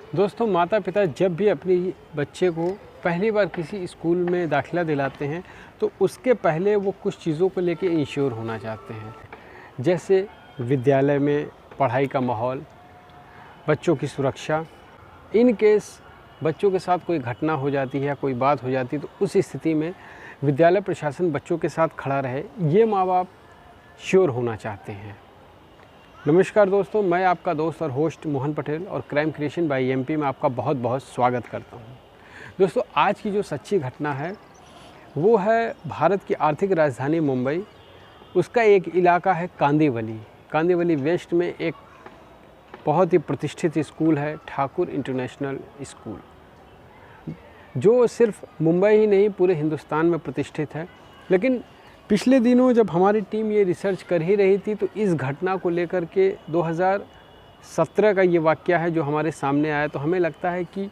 दोस्तों, माता पिता जब भी अपने बच्चे को पहली बार किसी स्कूल में दाखिला दिलाते हैं तो उसके पहले वो कुछ चीज़ों को लेके इंश्योर होना चाहते हैं। जैसे विद्यालय में पढ़ाई का माहौल, बच्चों की सुरक्षा। इन केस बच्चों के साथ कोई घटना हो जाती है या कोई बात हो जाती है तो उस स्थिति में विद्यालय प्रशासन बच्चों के साथ खड़ा रहे, ये माँ बाप श्योर होना चाहते हैं। नमस्कार दोस्तों, मैं आपका दोस्त और होस्ट मोहन पटेल और क्राइम क्रिएशन बाय एमपी में आपका बहुत बहुत स्वागत करता हूं। दोस्तों, आज की जो सच्ची घटना है वो है भारत की आर्थिक राजधानी मुंबई। उसका एक इलाका है कांदिवली। कांदिवली वेस्ट में एक बहुत ही प्रतिष्ठित स्कूल है, ठाकुर इंटरनेशनल स्कूल, जो सिर्फ मुंबई ही नहीं पूरे हिंदुस्तान में प्रतिष्ठित है। लेकिन पिछले दिनों जब हमारी टीम ये रिसर्च कर ही रही थी तो इस घटना को लेकर के 2017 का ये वाक़या है जो हमारे सामने आया, तो हमें लगता है कि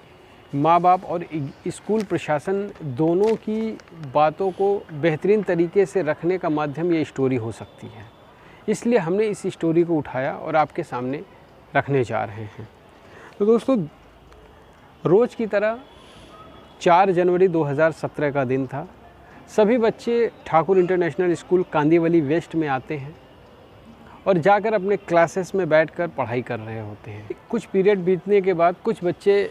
माँ बाप और स्कूल प्रशासन दोनों की बातों को बेहतरीन तरीके से रखने का माध्यम ये स्टोरी हो सकती है। इसलिए हमने इस स्टोरी को उठाया और आपके सामने रखने जा रहे हैं। तो दोस्तों, रोज़ की तरह 4 जनवरी 2017 का दिन था। सभी बच्चे Thakur International School Kandivali West में आते हैं और जाकर अपने क्लासेस में बैठकर पढ़ाई कर रहे होते हैं। कुछ पीरियड बीतने के बाद कुछ बच्चे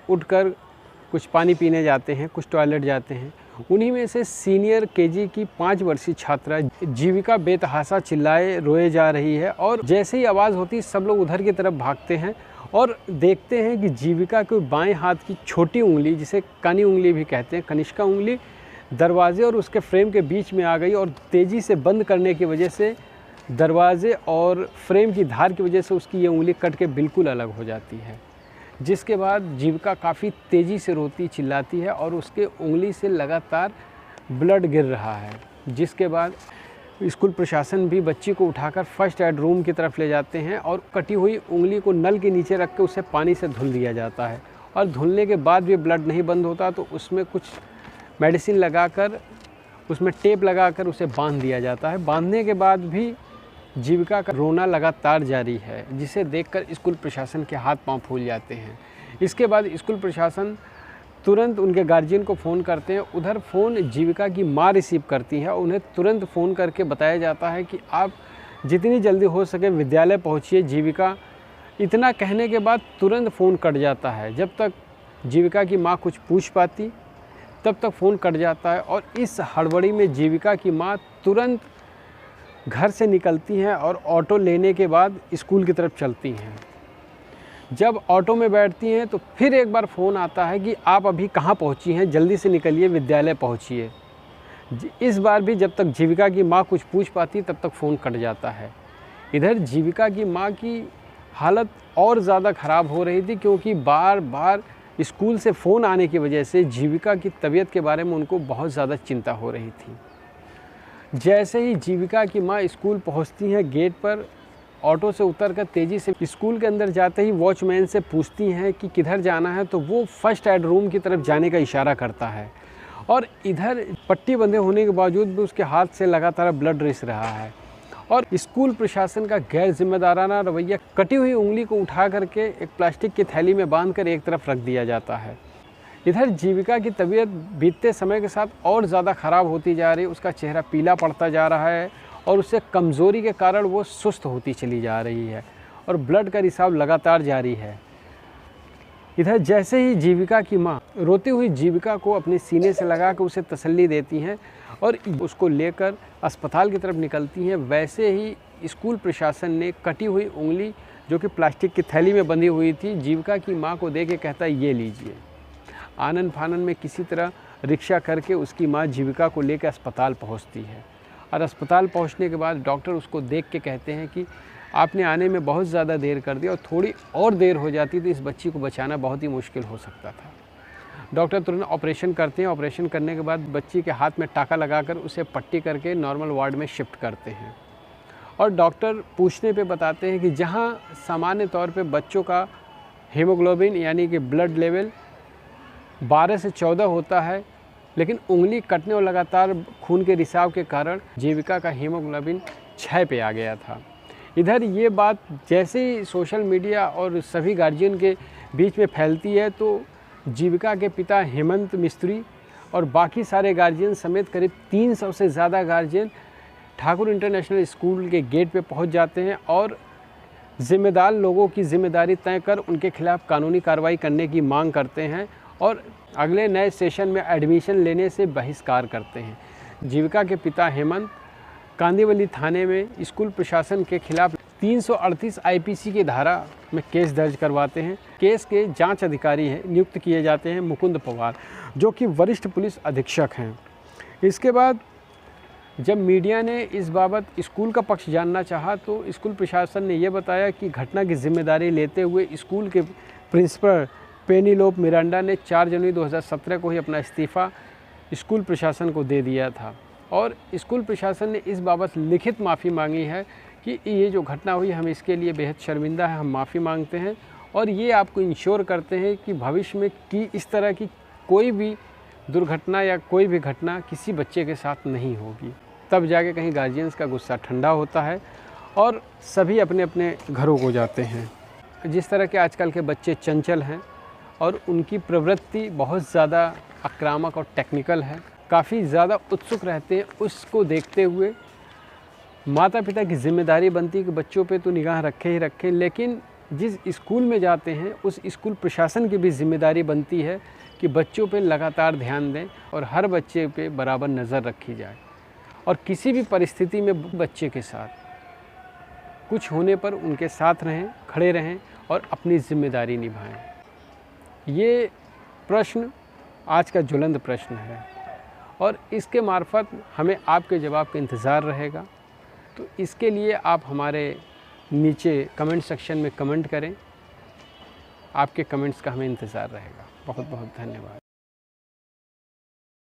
उठकर कुछ पानी पीने जाते हैं, कुछ टॉयलेट जाते हैं। उन्हीं में से सीनियर केजी की 5 वर्षीय छात्रा जीविका बेतहाशा चिल्लाए रोए जा रही है और जैसे ही आवाज़ होती सब लोग उधर की तरफ भागते हैं और देखते हैं कि जीविका के बाएं हाथ की छोटी उंगली, जिसे कानी उंगली भी कहते हैं, कनिष्का उंगली, दरवाजे और उसके फ्रेम के बीच में आ गई और तेज़ी से बंद करने की वजह से दरवाजे और फ्रेम की धार की वजह से उसकी ये उंगली कट के बिल्कुल अलग हो जाती है। जिसके बाद जीविका काफ़ी तेज़ी से रोती चिल्लाती है और उसके उंगली से लगातार ब्लड गिर रहा है। जिसके बाद स्कूल प्रशासन भी बच्ची को उठाकर फर्स्ट एड रूम की तरफ ले जाते हैं और कटी हुई उंगली को नल के नीचे रख के उसे पानी से धुल दिया जाता है। और धुलने के बाद भी ब्लड नहीं बंद होता तो उसमें कुछ मेडिसिन लगाकर, उसमें टेप लगाकर उसे बांध दिया जाता है। बांधने के बाद भी जीविका का रोना लगातार जारी है, जिसे देखकर स्कूल प्रशासन के हाथ पांव फूल जाते हैं। इसके बाद स्कूल प्रशासन तुरंत उनके गार्जियन को फ़ोन करते हैं। उधर फ़ोन जीविका की माँ रिसीव करती है और उन्हें तुरंत फ़ोन करके बताया जाता है कि आप जितनी जल्दी हो सके विद्यालय पहुँचिए। जीविका, इतना कहने के बाद तुरंत फ़ोन कट जाता है। जब तक जीविका की माँ कुछ पूछ पाती तब तक फ़ोन कट जाता है और इस हड़बड़ी में जीविका की माँ तुरंत घर से निकलती हैं और ऑटो लेने के बाद स्कूल की तरफ चलती हैं। जब ऑटो में बैठती हैं तो फिर एक बार फ़ोन आता है कि आप अभी कहाँ पहुँची हैं, जल्दी से निकलिए, विद्यालय पहुँचिए। इस बार भी जब तक जीविका की माँ कुछ पूछ पाती तब तक फ़ोन कट जाता है। इधर जीविका की माँ की हालत और ज़्यादा ख़राब हो रही थी, क्योंकि बार बार स्कूल से फ़ोन आने की वजह से जीविका की तबीयत के बारे में उनको बहुत ज़्यादा चिंता हो रही थी। जैसे ही जीविका की माँ स्कूल पहुंचती हैं, गेट पर ऑटो से उतरकर तेज़ी से स्कूल के अंदर जाते ही वॉचमैन से पूछती हैं कि किधर जाना है, तो वो फर्स्ट एड रूम की तरफ जाने का इशारा करता है। और इधर पट्टी बंधे होने के बावजूद भी उसके हाथ से लगातार ब्लड रिस रहा है और स्कूल प्रशासन का गैर जिम्मेदाराना रवैया, कटी हुई उंगली को उठा करके एक प्लास्टिक की थैली में बांधकर एक तरफ रख दिया जाता है। इधर जीविका की तबीयत बीतते समय के साथ और ज़्यादा ख़राब होती जा रही है। उसका चेहरा पीला पड़ता जा रहा है और उससे कमज़ोरी के कारण वो सुस्त होती चली जा रही है और ब्लड का रिसाव लगातार जारी है। इधर जैसे ही जीविका की माँ रोती हुई जीविका को अपने सीने से लगा कर उसे तसल्ली देती हैं और उसको लेकर अस्पताल की तरफ निकलती हैं, वैसे ही स्कूल प्रशासन ने कटी हुई उंगली जो कि प्लास्टिक की थैली में बंधी हुई थी, जीविका की माँ को दे के कहता है ये लीजिए। आनन फानन में किसी तरह रिक्शा करके उसकी माँ जीविका को लेकर अस्पताल पहुँचती है और अस्पताल पहुँचने के बाद डॉक्टर उसको देख के कहते हैं कि आपने आने में बहुत ज़्यादा देर कर दी और थोड़ी और देर हो जाती तो इस बच्ची को बचाना बहुत ही मुश्किल हो सकता था। डॉक्टर तुरंत ऑपरेशन करते हैं। ऑपरेशन करने के बाद बच्ची के हाथ में टाका लगाकर उसे पट्टी करके नॉर्मल वार्ड में शिफ्ट करते हैं और डॉक्टर पूछने पे बताते हैं कि जहां सामान्य तौर पे बच्चों का हीमोग्लोबिन यानी कि ब्लड लेवल 12 से 14 होता है, लेकिन उंगली कटने और लगातार खून के रिसाव के कारण जीविका का हीमोग्लोबिन 6 पे आ गया था। इधर ये बात जैसे ही सोशल मीडिया और सभी गार्जियन के बीच में फैलती है तो जीविका के पिता हेमंत मिस्त्री और बाकी सारे गार्जियन समेत करीब 300 से ज़्यादा गार्जियन ठाकुर इंटरनेशनल स्कूल के गेट पे पहुंच जाते हैं और ज़िम्मेदार लोगों की ज़िम्मेदारी तय कर उनके खिलाफ़ कानूनी कार्रवाई करने की मांग करते हैं और अगले नए सेशन में एडमिशन लेने से बहिष्कार करते हैं। जीविका के पिता हेमंत कांदिवली थाने में स्कूल प्रशासन के खिलाफ 338 आईपीसी की धारा में केस दर्ज करवाते हैं। केस के जांच अधिकारी हैं नियुक्त किए जाते हैं मुकुंद पवार, जो कि वरिष्ठ पुलिस अधीक्षक हैं। इसके बाद जब मीडिया ने इस बाबत स्कूल का पक्ष जानना चाहा तो स्कूल प्रशासन ने यह बताया कि घटना की जिम्मेदारी लेते हुए स्कूल के प्रिंसिपल पेनीलोप मिरांडा ने 4 जनवरी 2017 को ही अपना इस्तीफ़ा स्कूल प्रशासन को दे दिया था और स्कूल प्रशासन ने इस बाबत लिखित माफ़ी मांगी है कि ये जो घटना हुई हम इसके लिए बेहद शर्मिंदा है, हम माफ़ी मांगते हैं और ये आपको इंश्योर करते हैं कि भविष्य में कि इस तरह की कोई भी दुर्घटना या कोई भी घटना किसी बच्चे के साथ नहीं होगी। तब जाके कहीं गार्जियंस का गुस्सा ठंडा होता है और सभी अपने अपने घरों को जाते हैं। जिस तरह के आजकल के बच्चे चंचल हैं और उनकी प्रवृत्ति बहुत ज़्यादा आक्रामक और टेक्निकल है, काफ़ी ज़्यादा उत्सुक रहते हैं, उसको देखते हुए माता पिता की जिम्मेदारी बनती है कि बच्चों पे तो निगाह रखे ही रखें, लेकिन जिस स्कूल में जाते हैं उस स्कूल प्रशासन की भी जिम्मेदारी बनती है कि बच्चों पे लगातार ध्यान दें और हर बच्चे पे बराबर नज़र रखी जाए और किसी भी परिस्थिति में बच्चे के साथ कुछ होने पर उनके साथ रहें, खड़े रहें और अपनी जिम्मेदारी निभाएं। ये प्रश्न आज का ज्वलंत प्रश्न है और इसके मार्फत हमें आपके जवाब का इंतज़ार रहेगा। तो इसके लिए आप हमारे नीचे कमेंट सेक्शन में कमेंट करें। आपके कमेंट्स का हमें इंतज़ार रहेगा। बहुत बहुत धन्यवाद।